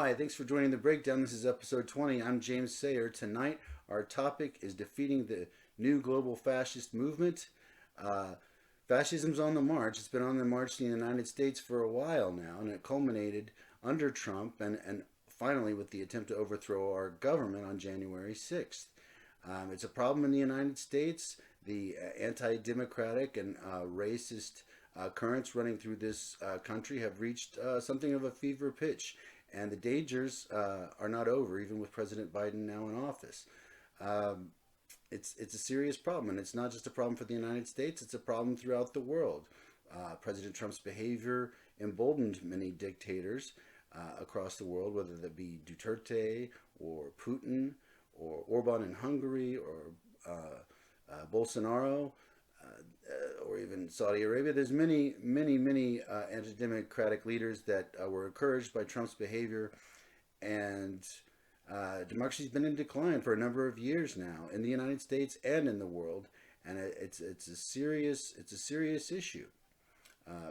Hi, thanks for joining the breakdown. This is episode 20. I'm James Sayer. Tonight, our topic is defeating the new global fascist movement. Uh, Fascism's on the march. It's been on the march in the United States for a while now, and it culminated under Trump and finally with the attempt to overthrow our government on January 6th. It's a problem in the United States. The anti-democratic and racist currents running through this country have reached something of a fever pitch, and the dangers are not over, even with President Biden now in office. Um, it's a serious problem, and it's not just a problem for the United States. It's a problem throughout the world. President Trump's behavior emboldened many dictators across the world, whether that be Duterte or Putin or Orban in Hungary or Bolsonaro or even Saudi Arabia. There's many anti-democratic leaders that were encouraged by Trump's behavior, and democracy's been in decline for a number of years now in the United States and in the world, and it's a serious issue.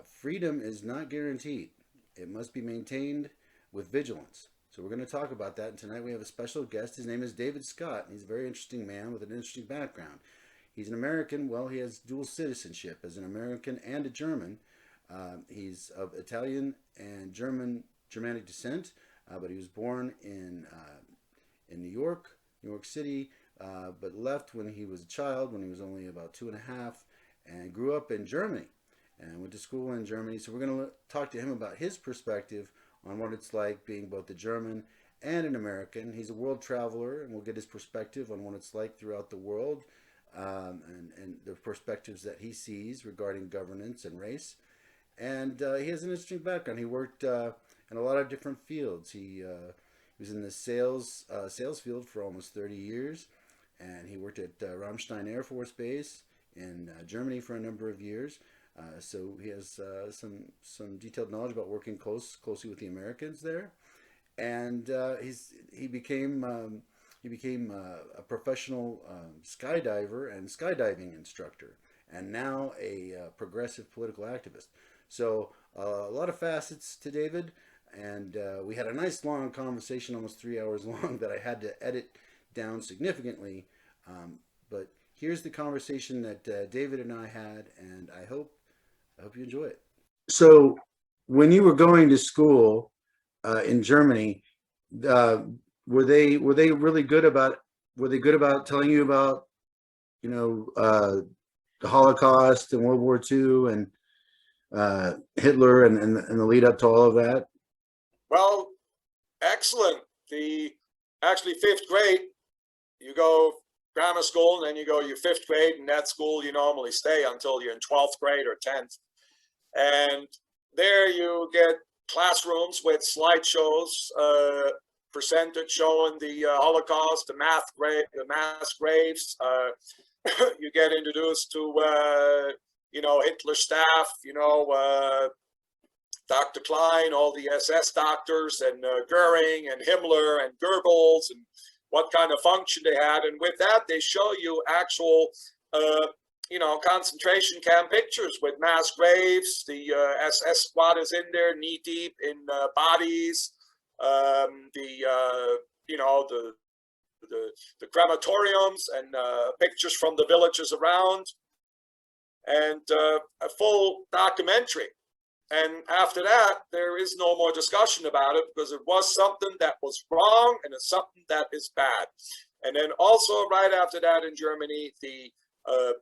Freedom is not guaranteed. It must be maintained with vigilance. So we're going to talk about that, and tonight we have a special guest. His name is David Scott, and he's a very interesting man with an interesting background. He's an American. Well, he has dual citizenship as an American and a German. He's of Italian and Germanic descent, but he was born in New York City, but left when he was a child, when he was only about two and a half, and grew up in Germany and went to school in Germany. So we're going to talk to him about his perspective on what it's like being both a German and an American. He's a world traveler, and we'll get his perspective on what it's like throughout the world, and the perspectives that he sees regarding governance and race. And he has an interesting background. He worked in a lot of different fields. He was in the sales field for almost 30 years, and he worked at Ramstein Air Force Base in Germany for a number of years. So he has some detailed knowledge about working closely with the Americans there, and he became a professional skydiver and skydiving instructor, and now a progressive political activist. So a lot of facets to David, and we had a nice long conversation, almost 3 hours long, that I had to edit down significantly. But here's the conversation that David and I had, and I hope you enjoy it. So, when you were going to school in Germany, uh, were they really good about telling you about the Holocaust and World War II and Hitler and the lead up to all of that? Well, excellent. The actually fifth grade, you go grammar school, and then you go your fifth grade, and that school you normally stay until you're in 12th grade or 10th. And there you get classrooms with slideshows presented showing the Holocaust, the mass graves. You get introduced to Hitler staff, Dr. Klein, all the SS doctors, and Goering and Himmler and Goebbels, and what kind of function they had. And with that, they show you actual concentration camp pictures with mass graves. The SS squad is in there, knee deep in bodies. The crematoriums and pictures from the villages around, and a full documentary. And after that, there is no more discussion about it, because it was something that was wrong and it's something that is bad. And then also right after that in Germany, the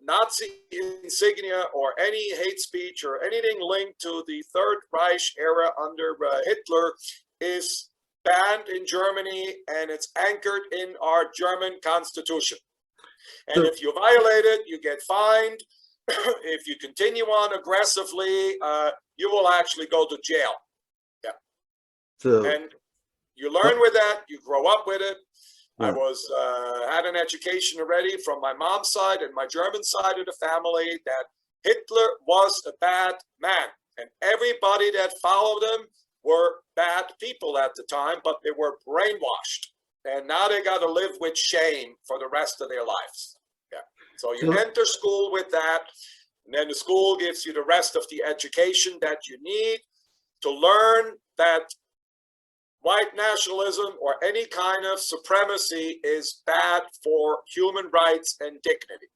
Nazi insignia or any hate speech or anything linked to the Third Reich era under Hitler is banned in Germany, and it's anchored in our German constitution. And if you violate it, you get fined. If you continue on aggressively, you will actually go to jail. Yeah. So, and you learn with that, you grow up with it. Yeah. I had an education already from my mom's side and my German side of the family that Hitler was a bad man, and everybody that followed him were bad people at the time, but they were brainwashed, and now they got to live with shame for the rest of their lives. Yeah. So you enter school with that, and then the school gives you the rest of the education that you need to learn that white nationalism or any kind of supremacy is bad for human rights and dignity.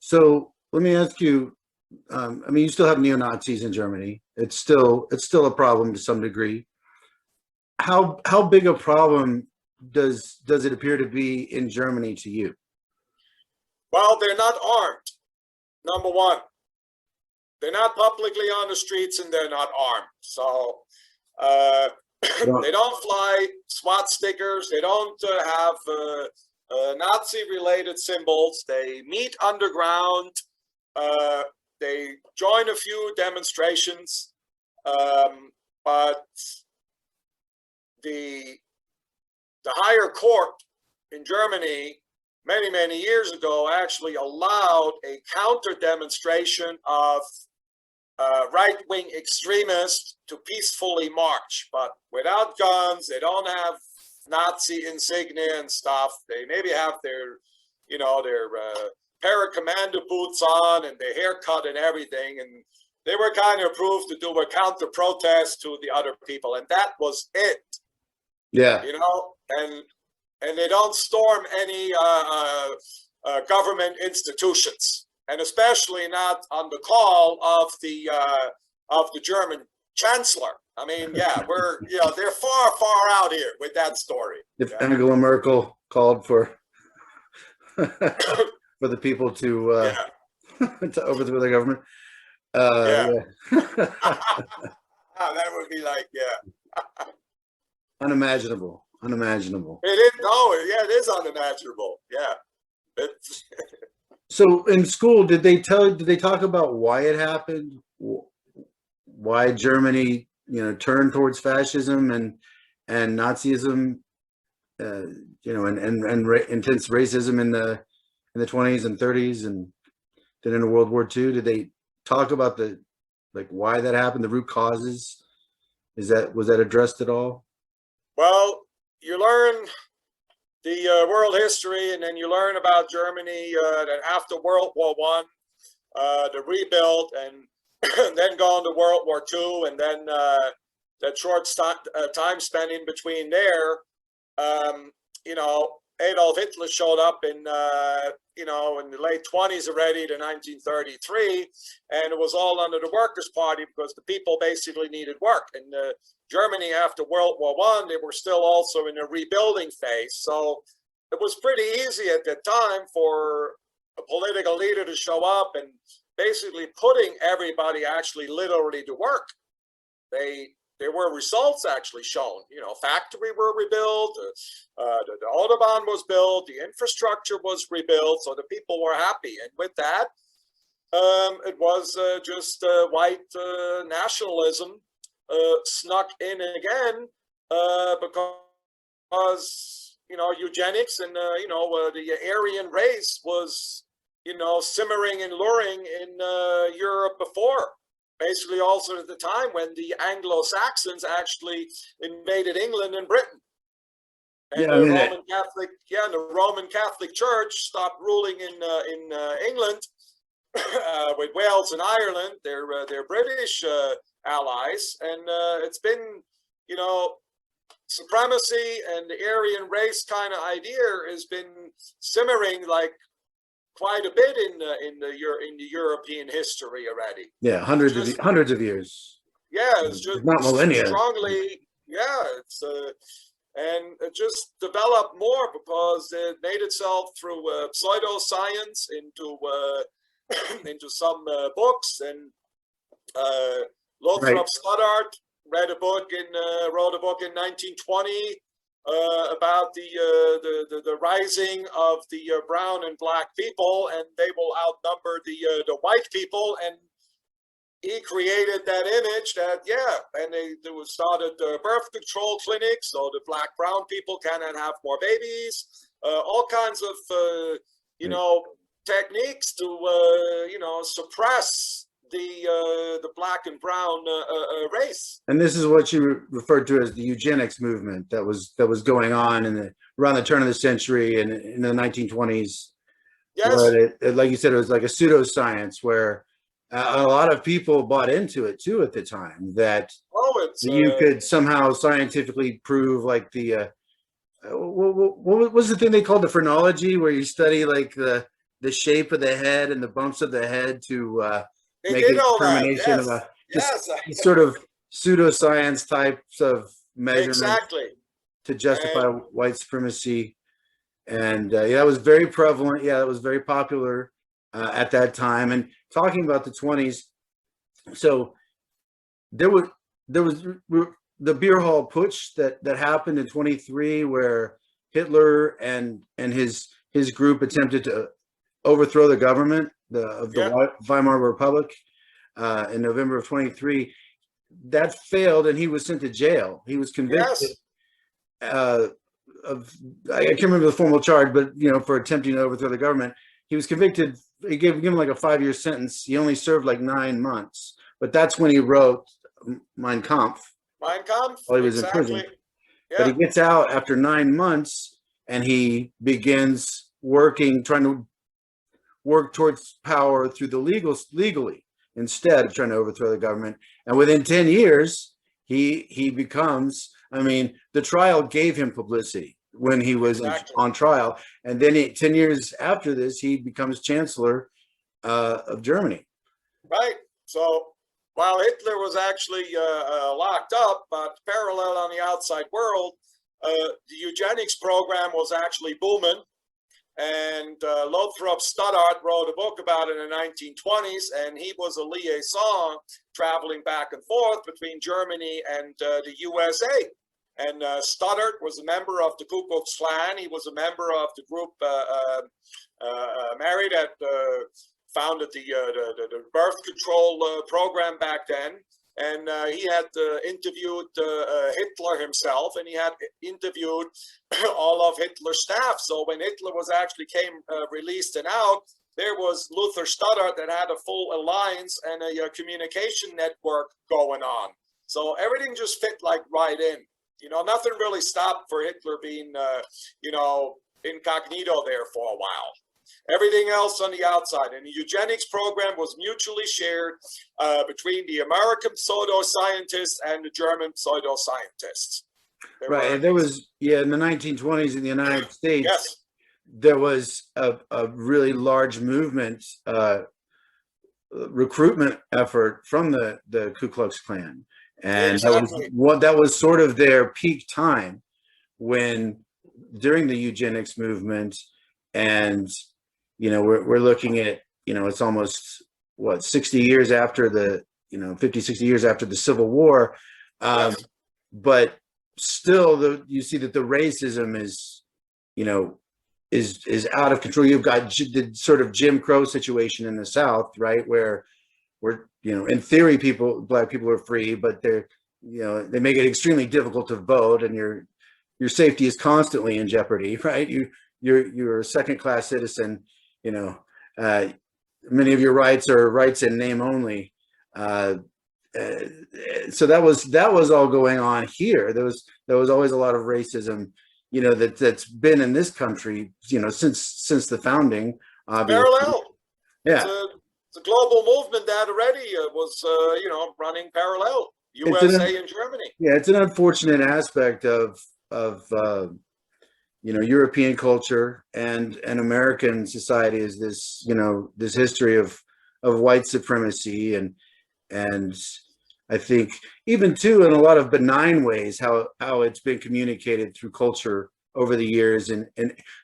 So let me ask you. I mean, you still have neo-Nazis in Germany. It's still a problem to some degree. How big a problem does it appear to be in Germany to you? Well, they're not armed, number one. They're not publicly on the streets and they're not armed. So they don't fly SWAT stickers. They don't have Nazi-related symbols. They meet underground. They join a few demonstrations, but the higher court in Germany many years ago actually allowed a counter demonstration of right-wing extremists to peacefully march, but without guns. They don't have Nazi insignia and stuff. They maybe have their, their pair of commando boots on and their haircut and everything, and they were kind of approved to do a counter protest to the other people, and that was it. Yeah. And they don't storm any government institutions, and especially not on the call of the German chancellor. I mean, yeah, they're far out here with that story. If Angela Merkel called for for the people to to overthrow the government, that would be like, unimaginable. It is. No, yeah, it is unimaginable. Yeah. So in school, did they talk about why it happened? Why Germany, turned towards fascism and Nazism, and intense racism in the 20s and 30s, and then in World War II? Did they talk about why that happened, the root causes? Was that addressed at all? Well, you learn the world history, and then you learn about Germany that after World War I, the rebuild, and then go into World War II, and then that short time spent in between there. Adolf Hitler showed up in the late 20s already to 1933, and it was all under the Workers' Party because the people basically needed work. And Germany, after World War I, they were still also in a rebuilding phase. So it was pretty easy at that time for a political leader to show up and basically putting everybody actually literally to work. There were results actually shown. Factory were rebuilt, the Autobahn was built, the infrastructure was rebuilt, so the people were happy. And with that, it was just white nationalism snuck in again because eugenics and the Aryan race was simmering and luring in Europe before. Basically, also at the time when the Anglo-Saxons actually invaded England and Britain, and the Roman Catholic Church stopped ruling in England with Wales and Ireland, their British allies, and it's been supremacy and the Aryan race kind of idea has been simmering like quite a bit in the European history already. Yeah, hundreds of years. Yeah, it's just not millennia. Strongly. Yeah, it's and it just developed more because it made itself through pseudoscience into some books. And Lothrop Stoddard wrote a book in 1920. About the rising of the brown and black people, and they will outnumber the white people. And he created that image that and they started birth control clinics so the black-brown people cannot have more babies. All kinds of techniques to suppress the black and brown race. And this is what you referred to as the eugenics movement that was going on around the turn of the century and in the 1920s. Yes. Like you said, it was like a pseudoscience where a lot of people bought into it too at the time. That It's you could somehow scientifically prove like what was the thing they called the phrenology, where you study like the shape of the head and the bumps of the head to they make a did all that. determination of Yes, just yes, sort of pseudoscience types of measurements exactly. to justify And white supremacy. And yeah, it was very prevalent. Yeah, it was very popular at that time. And talking about the 20s, so there was there was the beer hall putsch that happened in 23, where Hitler and his group attempted to overthrow the government of yeah, the Weimar Republic in November of 23. That failed, and he was sent to jail. He was convicted yes, uh, of, I can't remember the formal charge, but for attempting to overthrow the government. He was convicted. He gave him like a 5-year sentence. He only served like 9 months, but that's when he wrote Mein Kampf Mein Kampf, while he was in exactly. prison. But Yeah, he gets out after 9 months, and he begins trying to work towards power through the legally, instead of trying to overthrow the government. And within 10 years, he becomes, I mean, the trial gave him publicity when he was exactly. on trial. And then 10 years after this, he becomes chancellor of Germany. Right. So while Hitler was actually locked up, but parallel on the outside world, the eugenics program was actually booming. And Lothrop Stoddart wrote a book about it in the 1920s, and he was a liaison traveling back and forth between Germany and the USA. And Stoddart was a member of the Ku Klux Klan. He was a member of the group Mary that founded the birth control program back then. And he had interviewed Hitler himself, and he had interviewed all of Hitler's staff. So when Hitler was actually came released and out, there was Luther Stoddart that had a full alliance and a communication network going on. So everything just fit like right in. Nothing really stopped for Hitler being, incognito there for a while. Everything else on the outside. And the eugenics program was mutually shared between the American pseudoscientists and the German pseudoscientists. Right. And there was, in the 1920s in the United States, yes, there was a really large movement, recruitment effort from the Ku Klux Klan. And exactly. that was sort of their peak time during the eugenics movement. And we're looking at, it's almost 60 years after 50, 60 years after the Civil War. Yes. But still you see that the racism is out of control. You've got the sort of Jim Crow situation in the South, right? Where in theory, black people are free, but they make it extremely difficult to vote, and your safety is constantly in jeopardy, right? You're a second-class citizen. Many of your rights are rights in name only. So that was all going on here. There was always a lot of racism, that's been in this country, since the founding. Obviously, Parallel. yeah. It's a global movement that already was, running parallel. USA and Germany. Yeah, it's an unfortunate aspect of European culture and American society, is this this history of white supremacy, and I think even too in a lot of benign ways how it's been communicated through culture over the years, and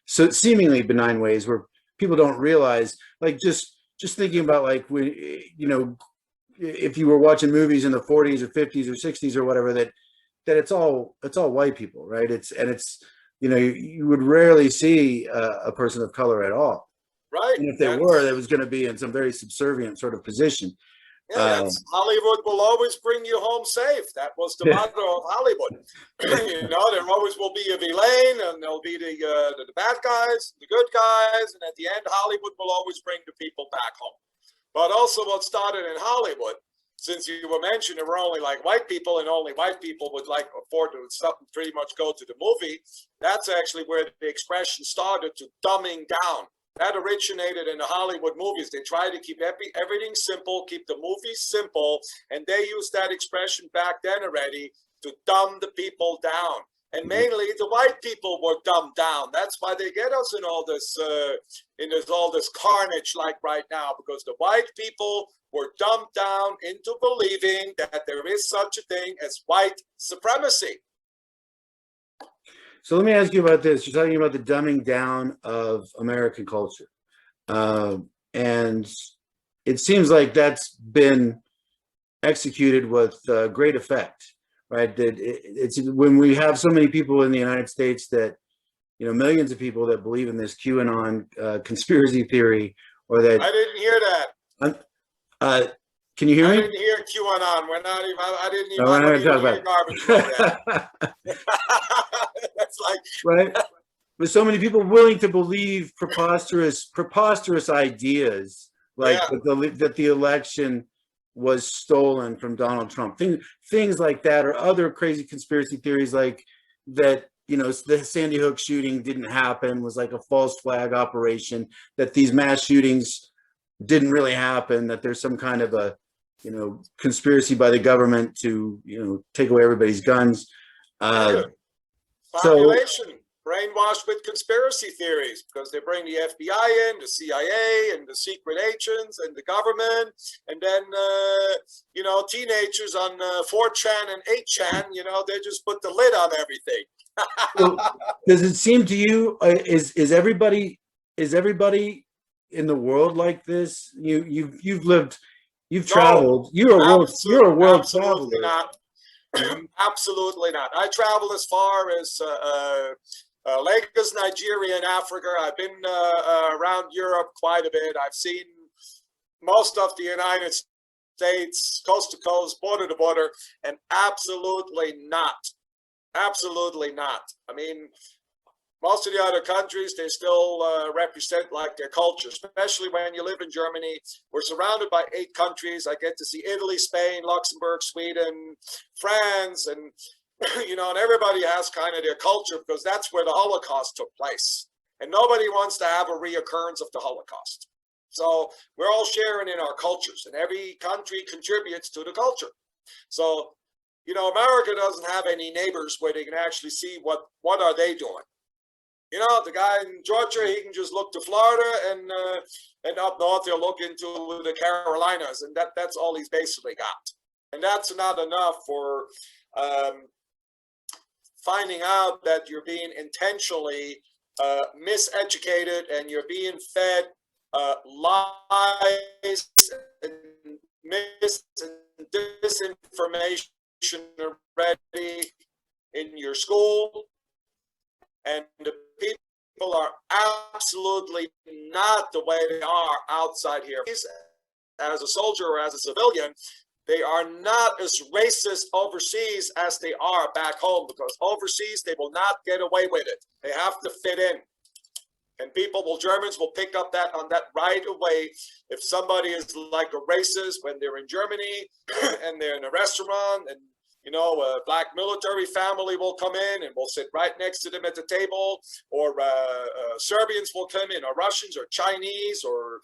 so seemingly benign ways where people don't realize, like just thinking about like if you were watching movies in the 40s or 50s or 60s or whatever, that it's all white people, right? It's you would rarely see a person of color at all. Right. And if there were, there was going to be in some very subservient sort of position. Yeah, that's Hollywood will always bring you home safe. That was the motto of Hollywood. There always will be a villain, and there'll be the bad guys, the good guys, and at the end, Hollywood will always bring the people back home. But also, what started in Hollywood, since you were mentioned, there were only like white people, and only white people would like afford to pretty much go to the movie. That's actually where the expression started to dumbing down. That originated in the Hollywood movies. They try to keep everything simple, keep the movies simple, and they used that expression back then already to dumb the people down. And mainly the white people were dumbed down. That's why they get us in all this all this carnage like right now, because the white people were dumbed down into believing that there is such a thing as white supremacy. So let me ask you about this. You're talking about the dumbing down of American culture. And it seems like that's been executed with great effect, right? That it's when we have so many people in the United States that, millions of people that believe in this QAnon conspiracy theory, or that I didn't hear that. Can you hear I me? didn't hear QAnon. We're not even. I didn't even. No, we're I not don't going to even talk hear about garbage like it. that. That's like Right? With so many people willing to believe preposterous ideas, like yeah. that the election was stolen from Donald Trump, things like that, or other crazy conspiracy theories like that. The Sandy Hook shooting didn't happen, was like a false flag operation, that these mass shootings didn't really happen, that there's some kind of a conspiracy by the government to take away everybody's guns. So Population brainwashed with conspiracy theories because they bring the FBI in, the CIA, and the secret agents, and the government, and then teenagers on 4chan and 8chan, they just put the lid on everything. So, does it seem to you is everybody in the world like this? You've lived, you've traveled. You're a world Absolutely traveler. not. Absolutely not. I traveled as far as Lagos, Nigeria, and Africa. I've been around Europe quite a bit. I've seen most of the United States, coast to coast, border to border, and absolutely not. Absolutely not. I mean, most of the other countries, they still represent like their culture, especially when you live in Germany. We're surrounded by 8 countries. I get to see Italy, Spain, Luxembourg, Sweden, France, and and everybody has kind of their culture because that's where the Holocaust took place. And nobody wants to have a reoccurrence of the Holocaust. So we're all sharing in our cultures, and every country contributes to the culture. So, America doesn't have any neighbors where they can actually see what are they doing. The guy in Georgia, he can just look to Florida, and up north he'll look into the Carolinas, and that's all he's basically got. And that's not enough for finding out that you're being intentionally miseducated and you're being fed lies and disinformation already in your school, and the people are absolutely not the way they are outside here. As a soldier or as a civilian, they are not as racist overseas as they are back home, because overseas they will not get away with it. They have to fit in. And Germans will pick up on that right away. If somebody is like a racist when they're in Germany and they're in a restaurant, and a black military family will come in and will sit right next to them at the table, or Serbians will come in, or Russians, or Chinese, or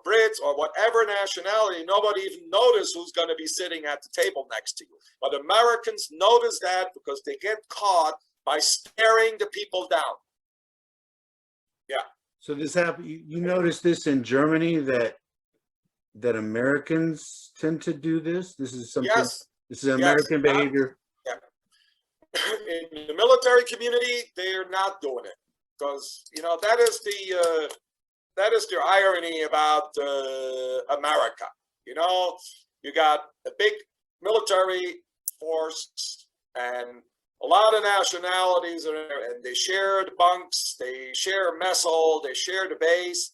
Brits, or whatever nationality. Nobody even notice who's going to be sitting at the table next to you. But Americans notice that because they get caught by staring the people down. Yeah. So this happened. You notice this in Germany, that Americans tend to do this. This is something. Yes. This is American behavior. Yeah. In the military community, they're not doing it because that is the irony about America. You got a big military force and a lot of nationalities are there, and they share the bunks, they share a mess hall, they share the base.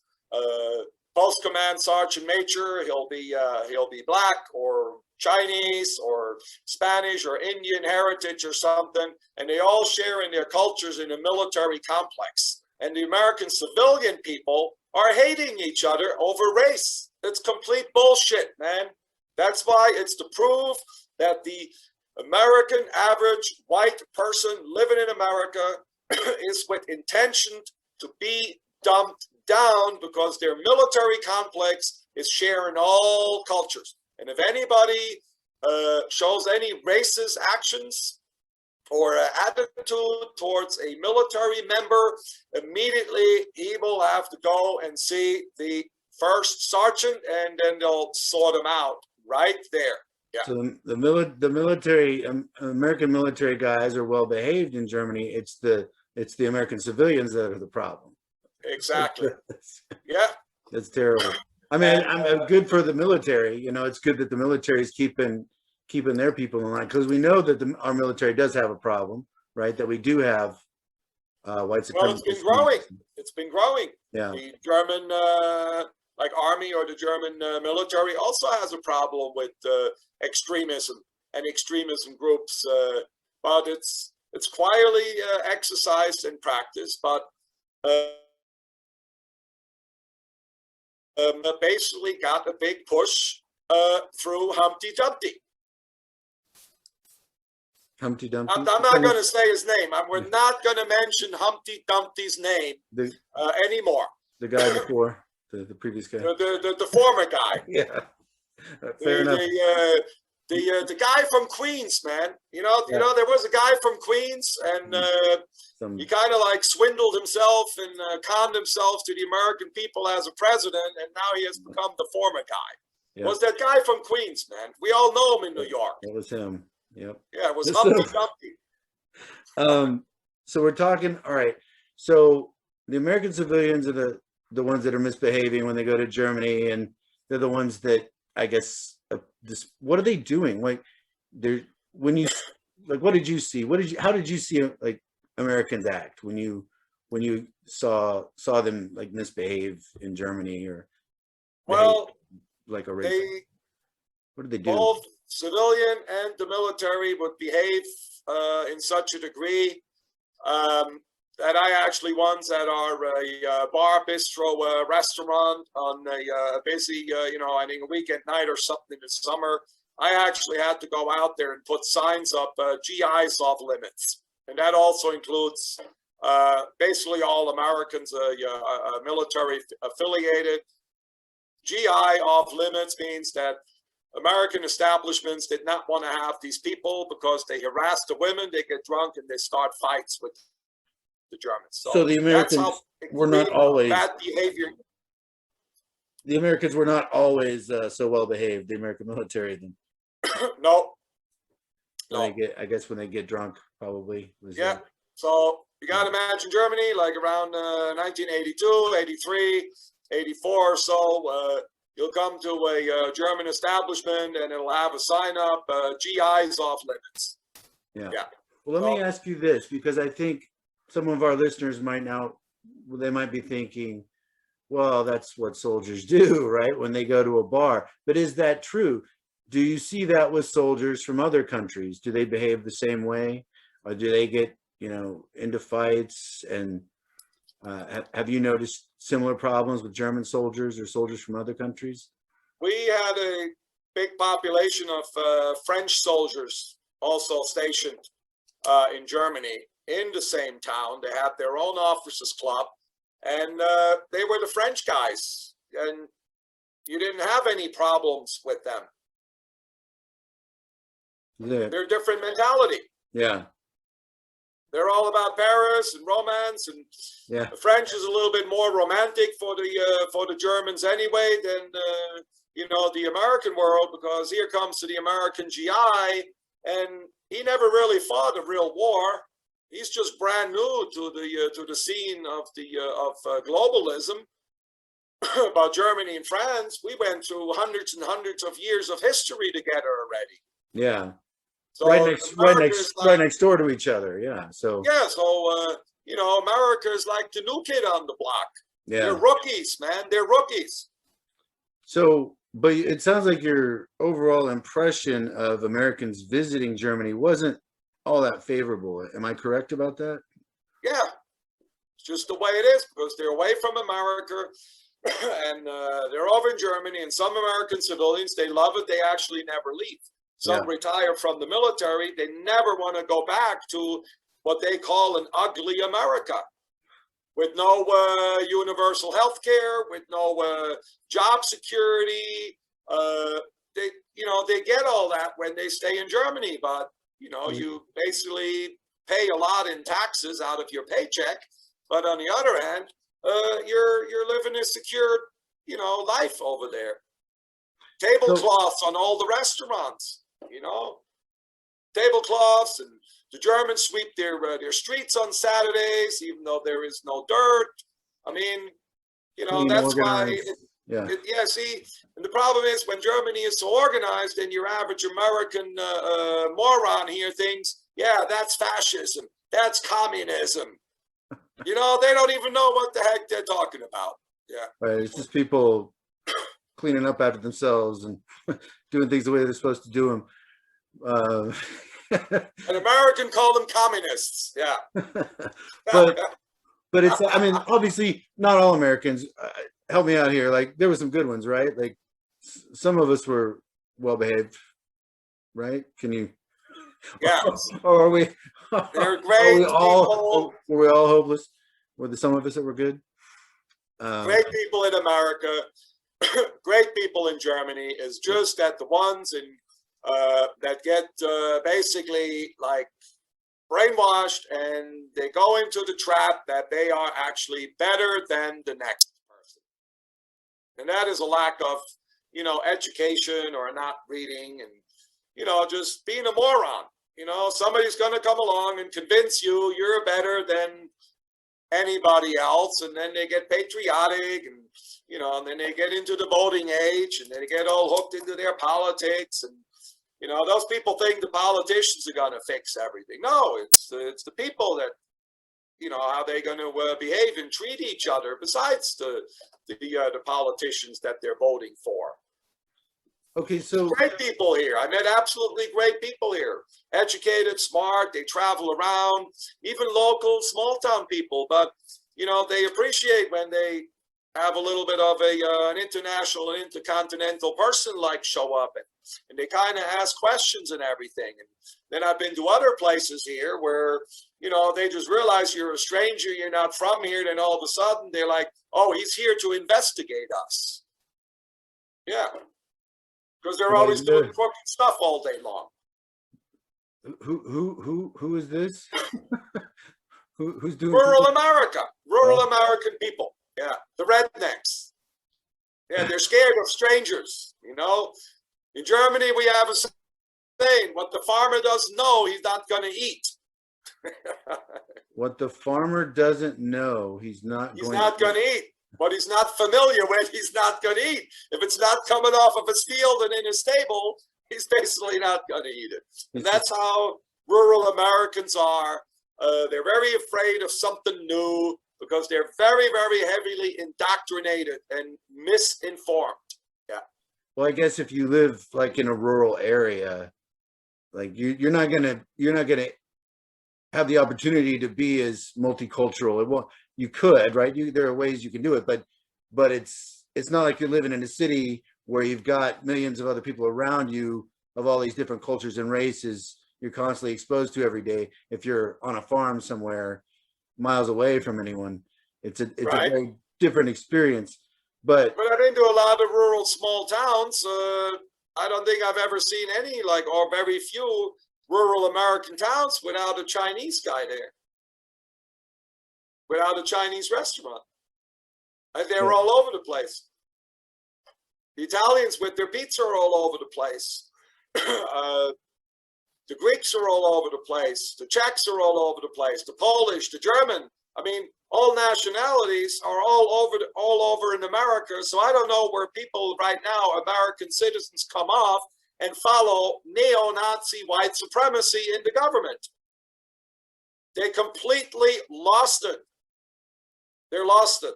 Post command sergeant major, he'll be black or Chinese or Spanish or Indian heritage or something, and they all share in their cultures in a military complex. And the American civilian people are hating each other over race. It's complete bullshit, man. That's why it's to prove that the American average white person living in America is with intention to be dumped down because their military complex is sharing all cultures. And if anybody shows any racist actions or attitude towards a military member, immediately he will have to go and see the first sergeant, and then they'll sort him out right there. Yeah. So the military, American military guys are well behaved in Germany. It's the American civilians that are the problem. Exactly. Yeah. That's terrible. I mean, I'm good for the military. You know, it's good that the military is keeping their people in line, because we know that our military does have a problem, right? That we do have white supremacists. Well, it's been growing. It's been growing. Yeah. The German, like army or the German military, also has a problem with extremism and extremism groups, but it's quietly exercised and practiced. But basically got a big push through Humpty Dumpty. Humpty Dumpty. I'm not going to say his name. We're not going to mention Humpty Dumpty's name anymore. The guy before, the previous guy. The former guy. Yeah. Fair enough. The guy from Queens, man. You know, there was a guy from Queens, and he kind of like swindled himself and conned himself to the American people as a president, and now he has become the former guy. Yeah. Was that guy from Queens, man? We all know him in New York. It was him. Yep. Yeah, it was Humpty Dumpty. So we're talking. All right. So the American civilians are the ones that are misbehaving when they go to Germany, and they're the ones that, I guess, what are they doing? Like, what did you see? How did you see like Americans act when you saw them like misbehave in Germany, or like a racist? What did they do? Both civilian and the military would behave in such a degree that I actually once at our bar, bistro, restaurant on a busy, I think a weekend night or something in the summer, I actually had to go out there and put signs up, GIs off limits. And that also includes basically all Americans, military affiliated. GI off limits means that American establishments did not want to have these people because they harass the women, they get drunk, and they start fights with the Germans. So the Americans were not always bad behavior. The Americans were not always so well behaved. The American military, then. No. I guess when they get drunk, probably. Yeah. So you got to imagine Germany, like around 1982, 83, 84 or so. You'll come to a German establishment and it'll have a sign up, GIs off limits. Yeah. Well, let me ask you this, because I think some of our listeners might be thinking, well, that's what soldiers do, right? When they go to a bar. But is that true? Do you see that with soldiers from other countries? Do they behave the same way? Or do they get, into fights? And have you noticed similar problems with German soldiers or soldiers from other countries? We had a big population of French soldiers also stationed in Germany in the same town. They had their own officers club, and they were the French guys, and you didn't have any problems with them. Yeah. They're a different mentality. Yeah. They're all about Paris and romance, and the French is a little bit more romantic for the Germans anyway than the American world, because here comes to the American GI, and he never really fought a real war. He's just brand new to the scene of globalism. About Germany and France, we went through hundreds and hundreds of years of history together already. Yeah. So right next door to each other. Yeah. So America is like the new kid on the block. Yeah. They're rookies, man. They're rookies. So, but it sounds like your overall impression of Americans visiting Germany wasn't all that favorable. Am I correct about that? Yeah. It's just the way it is, because they're away from America and they're over in Germany, and some American civilians, they love it. They actually never leave. Some retire from the military. They never want to go back to what they call an ugly America. with no universal health care, with no job security. They, they get all that when they stay in Germany, but you basically pay a lot in taxes out of your paycheck. But on the other hand, you're living a secure, life over there. Tablecloths on all the restaurants, tablecloths, and the Germans sweep their streets on Saturdays, even though there is no dirt. I mean, clean, that's why. organized. Yeah. Yeah. See, and the problem is when Germany is so organized, and your average American moron here thinks, yeah, that's fascism, that's communism. They don't even know what the heck they're talking about. Yeah. Right. It's just people cleaning up after themselves and doing things the way they're supposed to do them. An American called them communists. Yeah. but it's, I mean, obviously not all Americans. Help me out here. Like there were some good ones, right? Like some of us were well behaved, right? Can you? Yes. Or are we? They're great people. Were we all hopeless? Were there some of us that were good? Great people in America, great people in Germany. Is just that the ones in that get basically like brainwashed, and they go into the trap that they are actually better than the next person, and that is a lack of education, or not reading, and just being a moron. Somebody's going to come along and convince you you're better than anybody else, and then they get patriotic, and then they get into the voting age, and they get all hooked into their politics, and those people think the politicians are going to fix everything. No, it's the people that how they're going to behave and treat each other, besides the politicians that they're voting for. Okay, so great people here. I met absolutely great people here. Educated, smart. They travel around, even local, small town people. But they appreciate when they have a little bit of an international and intercontinental person show up, and they kind of ask questions and everything. And then I've been to other places here where they just realize you're a stranger, you're not from here. Then all of a sudden they're like, "Oh, he's here to investigate us." Yeah. Because they're always doing crooked stuff all day long. Who is this? Who's doing rural America? Rural American people. Yeah, the rednecks. Yeah, they're scared of strangers. In Germany we have a saying: "What the farmer doesn't know, he's not going to eat." What the farmer doesn't know, he's not going to eat. What he's not familiar with, he's not going to eat. If it's not coming off of his field and in his stable, he's basically not going to eat it. And that's how rural Americans are. They're very afraid of something new because they're very, very heavily indoctrinated and misinformed. Yeah. Well, I guess if you live in a rural area, you're not gonna have the opportunity to be as multicultural. You could, right? There are ways you can do it, but it's not like you're living in a city where you've got millions of other people around you of all these different cultures and races you're constantly exposed to every day. If you're on a farm somewhere miles away from anyone, it's a very different experience. But I've been to a lot of rural small towns. I don't think I've ever seen any or very few rural American towns without a Chinese guy there. Without a Chinese restaurant. And they're all over the place. The Italians with their pizza are all over the place. The Greeks are all over the place. The Czechs are all over the place. The Polish, the German. I mean, all nationalities are all over in America. So I don't know where people right now, American citizens, come off and follow neo-Nazi white supremacy in the government. They completely lost it. They're lost it.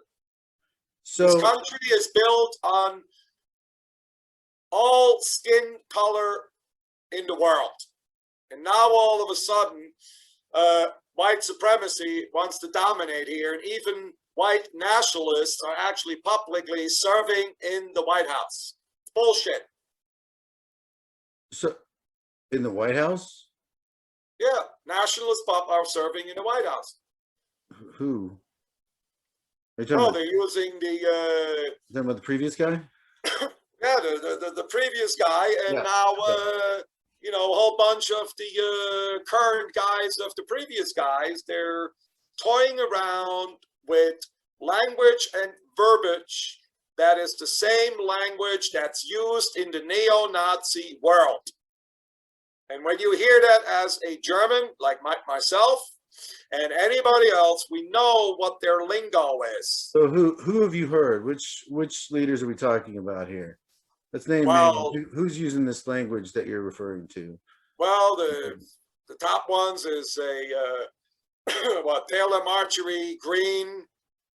So, this country is built on all skin color in the world. And now all of a sudden, white supremacy wants to dominate here. And even white nationalists are actually publicly serving in the White House. It's bullshit. So, in the White House? Yeah, nationalists are serving in the White House. Who? Are you talking Well, about, they're using the previous guy? yeah, the previous guy, and Yeah. now Yeah. a whole bunch of the current guys of the previous guys. They're toying around with language and verbiage that is the same language that's used in the neo-Nazi world. And when you hear that as a German, like myself and anybody else, we know what their lingo is. So who have you heard? Which leaders are we talking about here? Let's name names. Well, Who's using this language that you're referring to? well, the top ones is a Taylor Marjorie Green.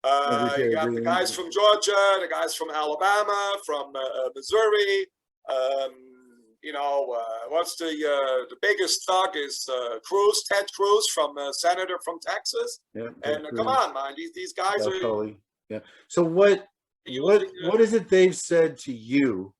You Secretary got the guys Green. from Georgia, the guys from Alabama, from Missouri. Um, what's the biggest thug is Cruz, Ted Cruz, from senator from Texas. Yeah, Ted And come Cruz, on, man, these guys Josh are Hawley. Yeah. So what what using. what is it they've said to you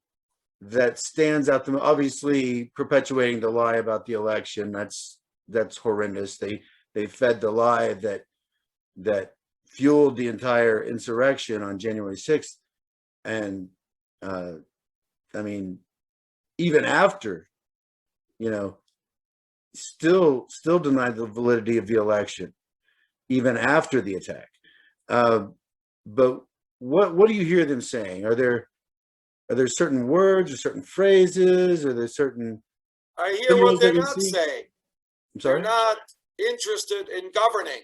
that stands out to me? Obviously, perpetuating the lie about the election. That's horrendous. They fed the lie that fueled the entire insurrection on January 6th. And uh, I mean, even after, you know, still denied the validity of the election, even after the attack. Uh, but what do you hear them saying? Are there certain words or certain phrases? Or there certain I hear what signals that they're you not see? saying. I'm They're sorry. not interested in governing.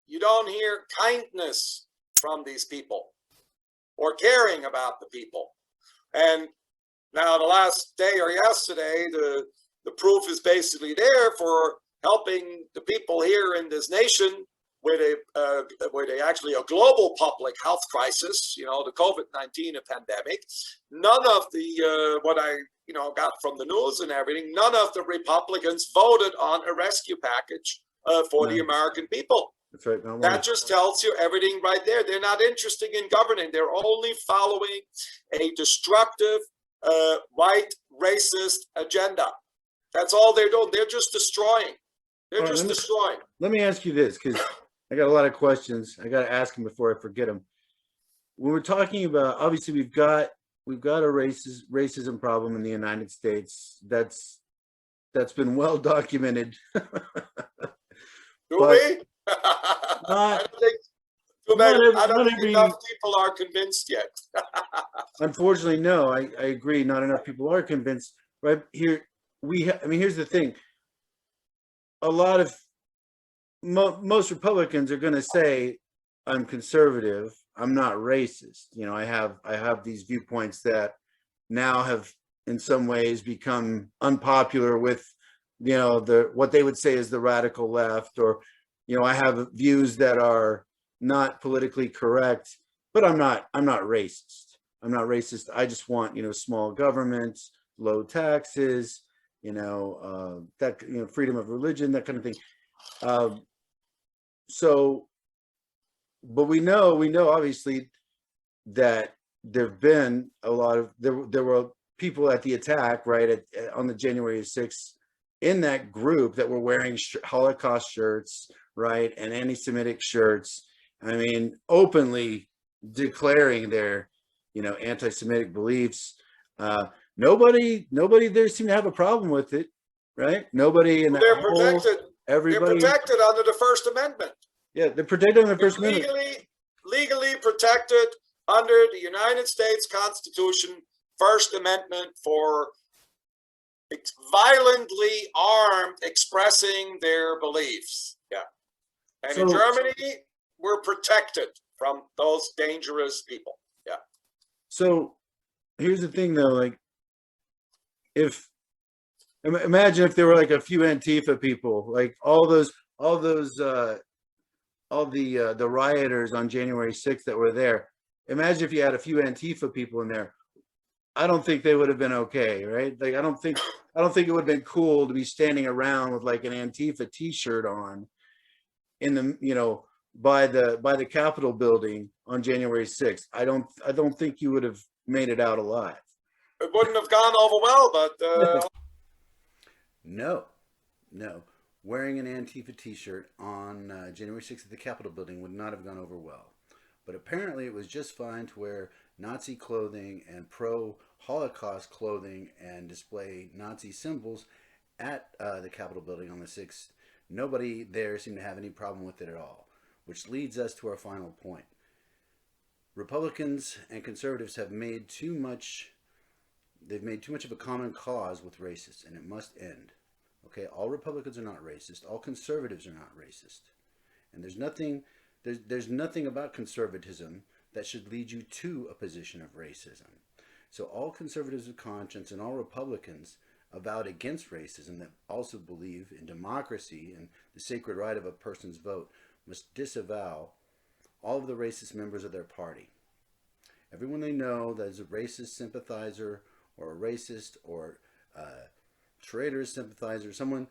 You don't hear kindness from these people or caring about the people. And now, the last day or yesterday, the proof is basically there for helping the people here in this nation with actually a global public health crisis. The COVID-19 pandemic. None of the what I got from the news and everything. None of the Republicans voted on a rescue package for the No, American people. that's right. Not That one. just tells you everything right there. They're not interested in governing. They're only following a destructive, white, racist agenda. That's all they're doing. They're just destroying. They're All right, just destroying. let me ask you this, because I got a lot of questions. I got to ask them before I forget them. When we're talking about, obviously, we've got a racism problem in the United States. That's been well documented, Do but we? I not don't think too not many. every I don't not think enough every. people are convinced yet. Unfortunately, no. I agree. Not enough people are convinced. Right here, I mean, here's the thing. A lot of most Republicans are going to say, "I'm conservative. I'm not racist." I have these viewpoints that now have, in some ways, become unpopular with, the what they would say is the radical left, or, I have views that are not politically correct, but I'm not racist. I'm not racist. I just want, small government, low taxes, that, freedom of religion, that kind of thing. Um, so, but we know obviously that there've been a lot of there were people at the attack, right, on the January 6th, in that group, that were wearing Holocaust shirts, right, and anti-Semitic shirts. I mean, openly declaring their, anti-Semitic beliefs. Nobody there seemed to have a problem with it, right? Nobody in Well, that they're whole protected. They're everybody. protected under the First Amendment. Yeah, they're protected on the They're First Amendment. legally protected under the United States Constitution, First Amendment, for violently armed expressing their beliefs. Yeah. And in So Germany, we're protected from those dangerous people. Yeah. so here's the thing, though. Like, if imagine if there were like a few Antifa people, like all the rioters on January 6th that were there. Imagine if you had a few Antifa people in there. I don't think they would have been okay, right? Like, I don't think it would have been cool to be standing around with like an Antifa T-shirt on in the, by the Capitol building on January 6th. I don't think you would have made it out alive. It wouldn't have gone over well, but No, no. Wearing an Antifa T-shirt on January 6th at the Capitol building would not have gone over well. But apparently it was just fine to wear Nazi clothing and pro-Holocaust clothing and display Nazi symbols at the Capitol building on the 6th. Nobody there seemed to have any problem with it at all, which leads us to our final point. Republicans and conservatives have made too much they've made too much of a common cause with racists, and it must end. Okay, all Republicans are not racist. All conservatives are not racist. And there's nothing about conservatism that should lead you to a position of racism. So all conservatives of conscience and all Republicans avowed against racism that also believe in democracy and the sacred right of a person's vote must disavow all of the racist members of their party. Everyone they know that is a racist sympathizer or a racist or traitorous sympathizer, someone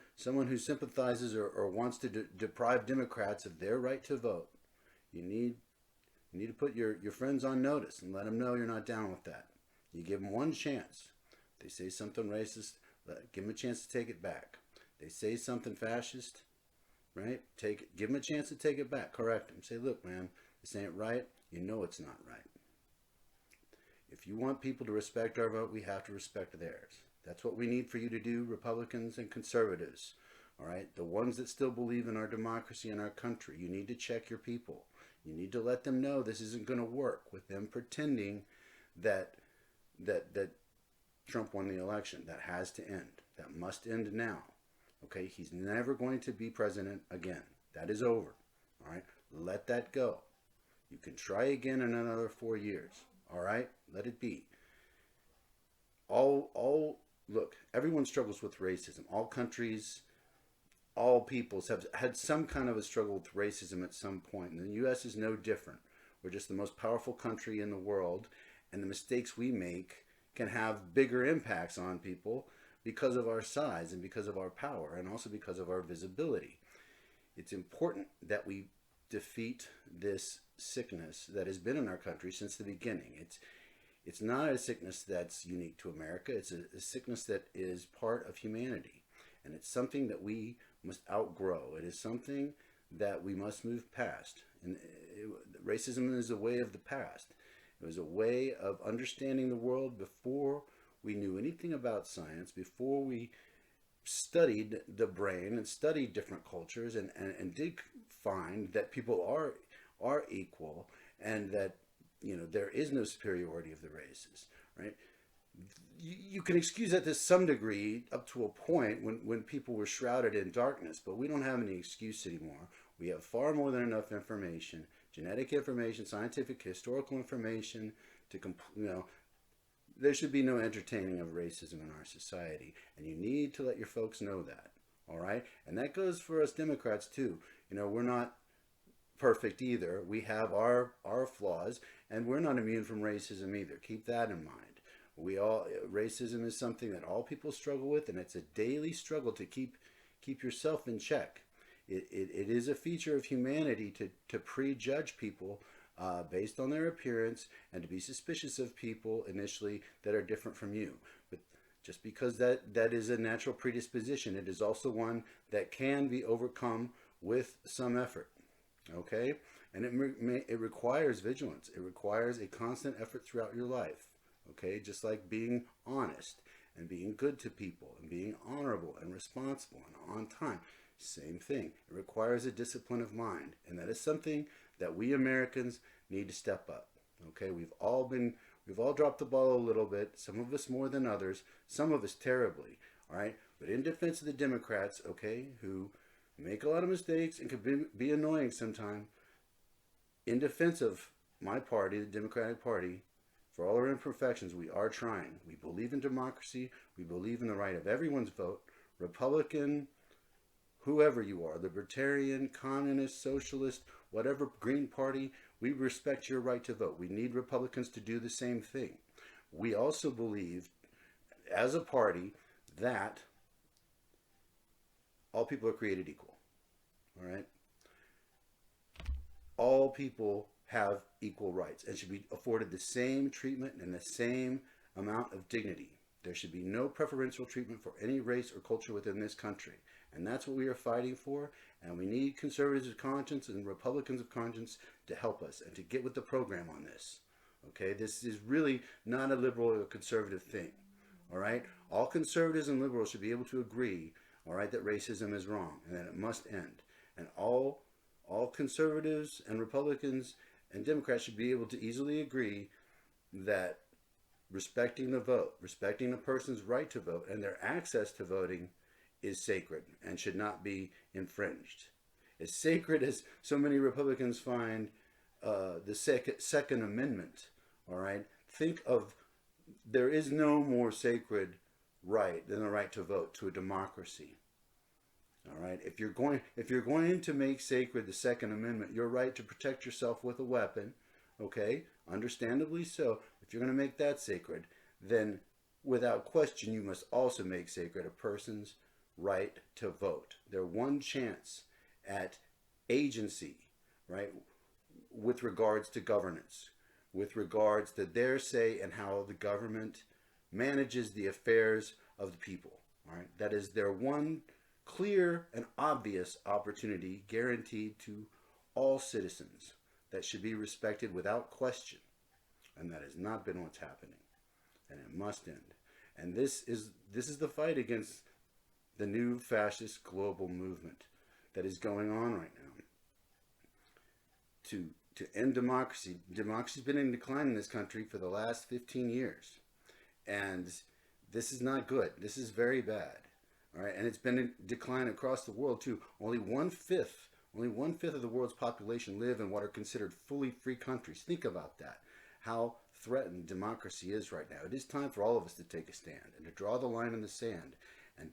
who sympathizes or wants to deprive Democrats of their right to vote, you need to put your friends on notice and let them know you're not down with that. You give them one chance. They say something racist, give them a chance to take it back. They say something fascist, right? Give them a chance to take it back. Correct them. Say, look, man, this ain't right. You know it's not right. If you want people to respect our vote, we have to respect theirs. That's what we need for you to do, Republicans and conservatives. All right? The ones that still believe in our democracy and our country, you need to check your people. You need to let them know this isn't going to work with them pretending that Trump won the election. That has to end. That must end now. Okay? He's never going to be president again. That is over. All right? Let that go. You can try again in another 4 years. All right? Let it be. Look, everyone struggles with racism. All countries, all peoples have had some kind of a struggle with racism at some point. And the U.S. is no different. We're just the most powerful country in the world. And the mistakes we make can have bigger impacts on people because of our size and because of our power and also because of our visibility. It's important that we defeat this sickness that has been in our country since the beginning. It's not a sickness that's unique to America. It's a sickness that is part of humanity. And it's something that we must outgrow. It is something that we must move past. And racism is a way of the past. It was a way of understanding the world before we knew anything about science, before we studied the brain and studied different cultures and did find that people are equal and that there is no superiority of the races, right? You can excuse that to some degree up to a point when people were shrouded in darkness, but we don't have any excuse anymore. We have far more than enough information, genetic information, scientific, historical information to there should be no entertaining of racism in our society, and you need to let your folks know that, all right? And that goes for us Democrats too. We're not perfect either. We have our flaws, and we're not immune from racism either. Keep that in mind. Racism is something that all people struggle with, and it's a daily struggle to keep yourself in check. It is a feature of humanity to prejudge people based on their appearance and to be suspicious of people initially that are different from you. But just because that is a natural predisposition, it is also one that can be overcome with some effort. Okay? And it requires vigilance. It requires a constant effort throughout your life. Okay? Just like being honest and being good to people and being honorable and responsible and on time. Same thing. It requires a discipline of mind. And that is something that we Americans need to step up. Okay? We've all dropped the ball a little bit. Some of us more than others. Some of us terribly. All right? But in defense of the Democrats, okay, who make a lot of mistakes and can be annoying sometimes, in defense of my party, the Democratic Party, for all our imperfections, we are trying. We believe in democracy. We believe in the right of everyone's vote. Republican, whoever you are, libertarian, communist, socialist, whatever, Green Party, we respect your right to vote. We need Republicans to do the same thing. We also believe, as a party, that all people are created equal. All right? All people have equal rights and should be afforded the same treatment and the same amount of dignity. There should be no preferential treatment for any race or culture within this country. And that's what we are fighting for. And we need conservatives of conscience and Republicans of conscience to help us and to get with the program on this. Okay, this is really not a liberal or conservative thing. All right, all conservatives and liberals should be able to agree, all right, that racism is wrong and that it must end. And all conservatives and Republicans and Democrats should be able to easily agree that respecting the vote, respecting a person's right to vote and their access to voting is sacred and should not be infringed. As sacred as so many Republicans find the Second Amendment, all right, think of, there is no more sacred right than the right to vote to a democracy. All right, if you're going to make sacred the Second Amendment, your right to protect yourself with a weapon, okay, understandably so. If you're going to make that sacred, then without question you must also make sacred a person's right to vote. Their one chance at agency, right, with regards to governance, with regards to their say and how the government manages the affairs of the people. All right, that is their one clear and obvious opportunity guaranteed to all citizens that should be respected without question. And that has not been what's happening. And it must end. And this is the fight against the new fascist global movement that is going on right now. To end democracy. Democracy's been in decline in this country for the last 15 years. And this is not good. This is very bad. All right, and it's been in decline across the world too. Only one fifth of the world's population live in what are considered fully free countries. Think about that. How threatened democracy is right now. It is time for all of us to take a stand and to draw the line in the sand and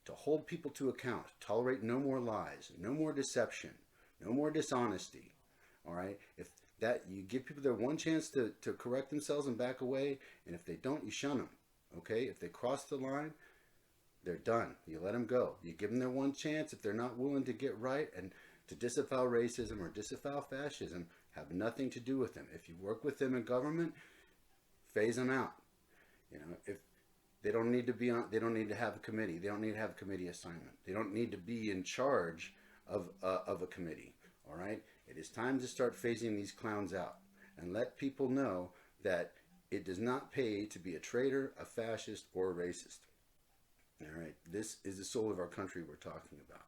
to hold people to account. Tolerate no more lies, no more deception, no more dishonesty. All right, if that, you give people their one chance to correct themselves and back away, and if they don't, you shun them. Okay, if they cross the line, they're done. You let them go. You give them their one chance. If they're not willing to get right and to disavow racism or disavow fascism, have nothing to do with them. If you work with them in government, phase them out. You know, if they don't need to be on, they don't need to have a committee. They don't need to have a committee assignment. They don't need to be in charge of a committee. All right. It is time to start phasing these clowns out and let people know that it does not pay to be a traitor, a fascist, or a racist. All right, this is the soul of our country we're talking about.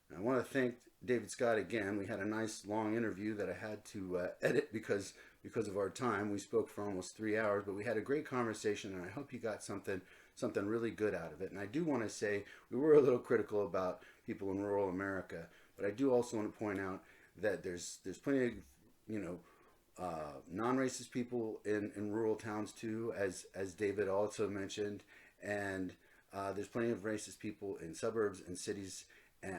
And I want to thank David Scott again. We had a nice long interview that I had to edit because of our time. We spoke for almost 3 hours, but we had a great conversation, and I hope you got something really good out of it. And I do want to say we were a little critical about people in rural America, but I do also want to point out that there's plenty of, you know, non-racist people in rural towns too, as David also mentioned, and there's plenty of racist people in suburbs and cities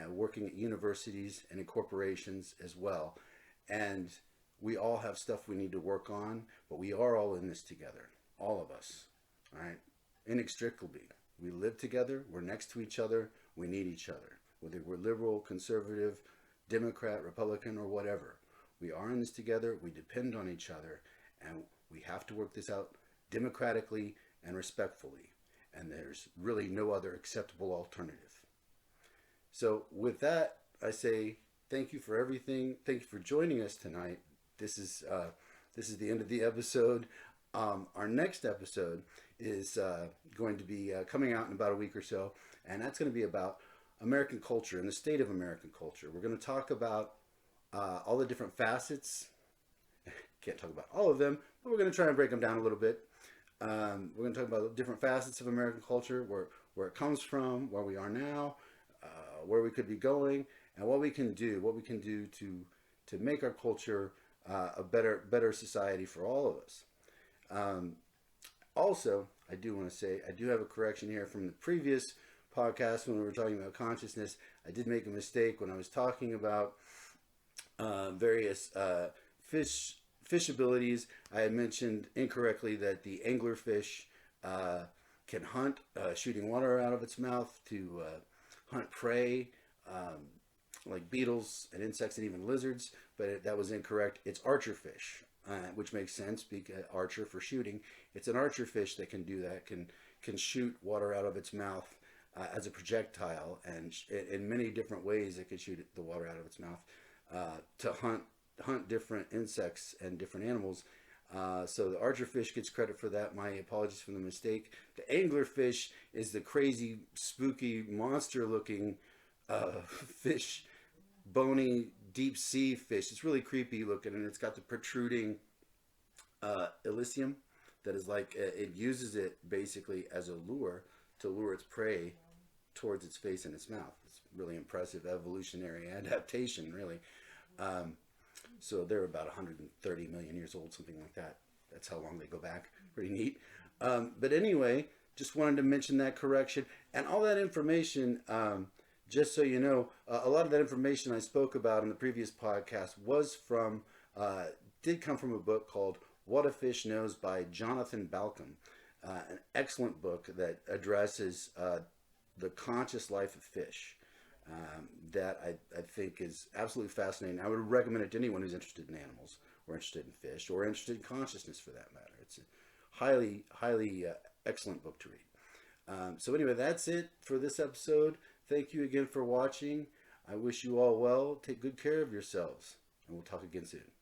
working at universities and in corporations as well. And we all have stuff we need to work on, but we are all in this together, all of us, all right, inextricably. We live together, we're next to each other, we need each other, whether we're liberal, conservative, Democrat, Republican, or whatever. We are in this together, we depend on each other, and we have to work this out democratically and respectfully. And there's really no other acceptable alternative. So with that, I say thank you for everything. Thank you for joining us tonight. This is the end of the episode. Our next episode is going to be coming out in about a week or so, and that's going to be about American culture and the state of American culture. We're going to talk about all the different facets. Can't talk about all of them, but we're going to try and break them down a little bit. We're going to talk about different facets of American culture, where it comes from, where we are now, where we could be going, and what we can do to make our culture a better society for all of us. Also, I do want to say, I do have a correction here from the previous podcast when we were talking about consciousness. I did make a mistake when I was talking about various fish abilities. I had mentioned incorrectly that the anglerfish can hunt, shooting water out of its mouth to hunt prey, like beetles and insects and even lizards, but that was incorrect. It's archerfish, which makes sense because archer for shooting. It's an archerfish that can do that, can shoot water out of its mouth as a projectile, and in many different ways it could shoot the water out of its mouth to hunt different insects and different animals. So the archerfish gets credit for that. My apologies for the mistake. The anglerfish is the crazy, spooky, monster-looking fish, bony, deep sea fish. It's really creepy looking, and it's got the protruding elysium that is like it uses it basically as a lure to lure its prey towards its face and its mouth. It's really impressive evolutionary adaptation, really. So they're about 130 million years old, something like that. That's how long they go back. Pretty neat. But anyway, just wanted to mention that correction. And all that information, just so you know, a lot of that information I spoke about in the previous podcast did come from a book called What a Fish Knows by Jonathan Balcom. An excellent book that addresses the conscious life of fish. That I think is absolutely fascinating. I would recommend it to anyone who's interested in animals or interested in fish or interested in consciousness for that matter. It's a highly, highly excellent book to read. So anyway, that's it for this episode. Thank you again for watching. I wish you all well. Take good care of yourselves, and we'll talk again soon.